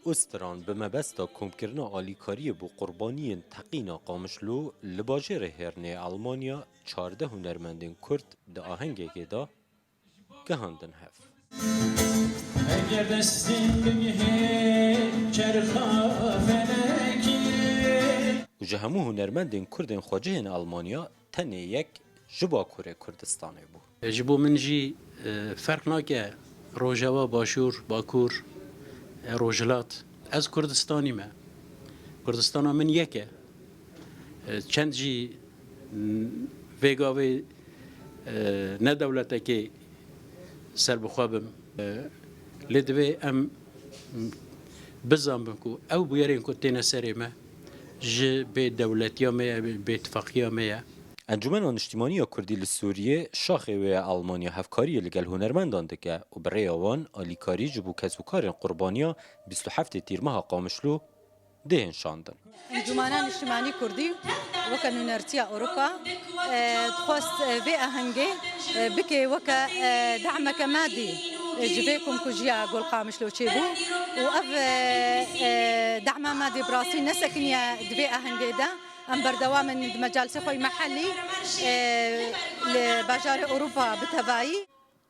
استران به مبستا کمکرنا آلیکاری بو قربانی تقینا قامشلو لباجر هرنه آلمانیا 14 هنرمندین کرد ده آهنگه که دا گهاندن هف. اگر دستین بمیه چرخا فلکی و جهمو هنرمندین کردین خواجهن آلمانیا تنه یک جبا کوره کردستانه بو. جبو من جی فرق ناکه روجاوا باشور باکور روجلات از کردستانی ما کردستان من یکه چند جی ویگاوی نه دولته که سر بخوابم لدوی ام بزن بکو او بیارین که تینه سری ما جه به دولتی ما به اتفاقی ما انجمن اجتماعی کردی لسوریه شاخه و آلمانیا هفکاری لگل هنرمندان دکه و برای آوان آلیکاری جبو کسوکار قربانیا 27 تیر ماه قامشلو دهن شاندن. انجمن اجتماعی کردی وکا نونرتیا اروپا خواست به آهنگه بکه وکا دعمک مادی جبهكم كوجيا قول قامش لو تشيبو وأف دعم مادي براسي نسكنيا دبي أهنجيدا أم بردوام من مجال سخوي محلي لبجار أوروبا بتبعي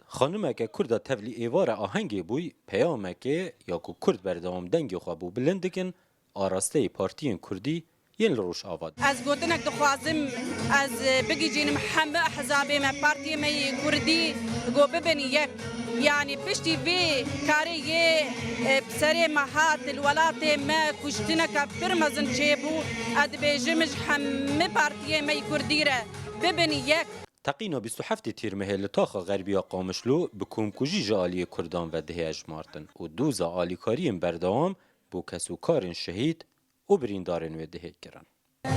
خانمک کرد تفلی ایوار آهنگی بوی پیامک یا کو کرد بردوام دنگ خو بو بلندکن آراسته پارتیین کردی ین روش آواد از گوتنک دخوازم از بگی جینم همه احزابی ما پارتی می کردی گو ببینی یک يعني بشتي في كاريه بسري مهات الولات ما كشتنك برمزن شيبو اد بيجمج حم بارتيه ما كرديره ببني يك تقینا 27 تیر مهل تاخ غربیا قامشلو بکوم کجی جالی کردان و دهیج مارتن و دوزا آلیکارین بردوام بو کسوکارن شهید و بریندارن و دهیج کرن.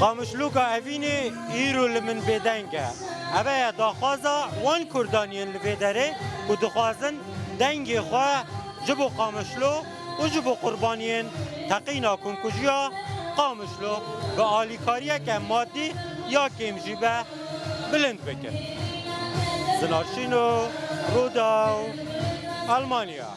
قامشلو که اوینی ایرو لمن بدنگه اوه داخوازا وان کردانین لبیدره و دخوازن دنگی خواه جبو قامشلو و جبو قربانین تقینا کنکوژیا قامشلو به آلیکاریه که مادی یا کمجیبه بلند بکن. زنارشینو رودا آلمانیا